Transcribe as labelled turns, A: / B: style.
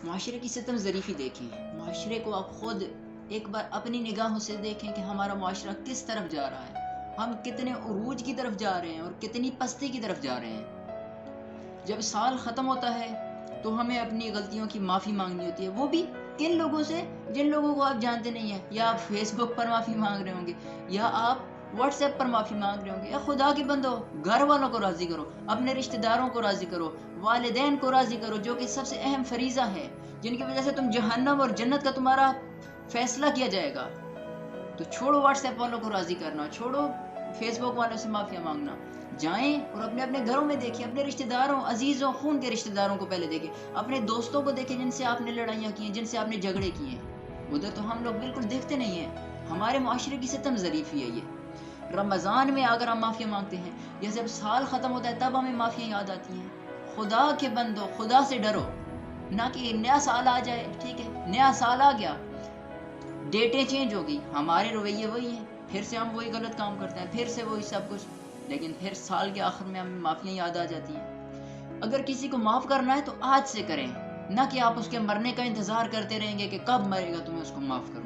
A: معاشرے کی ستم ظریفی دیکھیں، معاشرے کو آپ خود ایک بار اپنی نگاہوں سے دیکھیں کہ ہمارا معاشرہ کس طرف جا رہا ہے، ہم کتنے عروج کی طرف جا رہے ہیں اور کتنی پستی کی طرف جا رہے ہیں۔ جب سال ختم ہوتا ہے تو ہمیں اپنی غلطیوں کی معافی مانگنی ہوتی ہے، وہ بھی کن لوگوں سے؟ جن لوگوں کو آپ جانتے نہیں ہیں، یا آپ فیس بک پر معافی مانگ رہے ہوں گے، یا آپ واٹس ایپ پر معافی مانگ رہے ہوں گے۔ یا خدا کے بندو، گھر والوں کو راضی کرو، اپنے رشتہ داروں کو راضی کرو، والدین کو راضی کرو، جو کہ سب سے اہم فریضہ ہے، جن کی وجہ سے تم جہنم اور جنت کا تمہارا فیصلہ کیا جائے گا۔ تو چھوڑو واٹس ایپ والوں کو راضی کرنا، چھوڑو فیس بک والوں سے معافیا مانگنا، جائیں اور اپنے اپنے گھروں میں دیکھیں، اپنے رشتہ داروں، عزیزوں، خون کے رشتہ داروں کو پہلے دیکھیں، اپنے دوستوں کو دیکھیں جن سے آپ نے لڑائیاں کی ہیں، جن سے آپ نے جھگڑے کیے ہیں۔ ادھر تو ہم لوگ بالکل دیکھتے نہیں ہیں۔ ہمارے معاشرے کی ستم ظریفی ہے یہ۔ رمضان میں اگر ہم معافیا مانگتے ہیں یا جب سال ختم ہوتا ہے تب ہمیں معافیا یاد آتی ہیں۔ خدا کے بندو، خدا سے ڈرو، نہ کہ نیا سال آ جائے، ٹھیک ہے، نیا سال آ گیا، ڈیٹیں چینج ہو گئی، ہمارے رویے وہی ہیں، پھر سے ہم وہی غلط کام کرتے ہیں، پھر سے وہی سب کچھ، لیکن پھر سال کے آخر میں ہمیں معافیاں یاد آ جاتی ہیں۔ اگر کسی کو معاف کرنا ہے تو آج سے کریں، نہ کہ آپ اس کے مرنے کا انتظار کرتے رہیں گے کہ کب مرے گا تو میں اس کو معاف کروں۔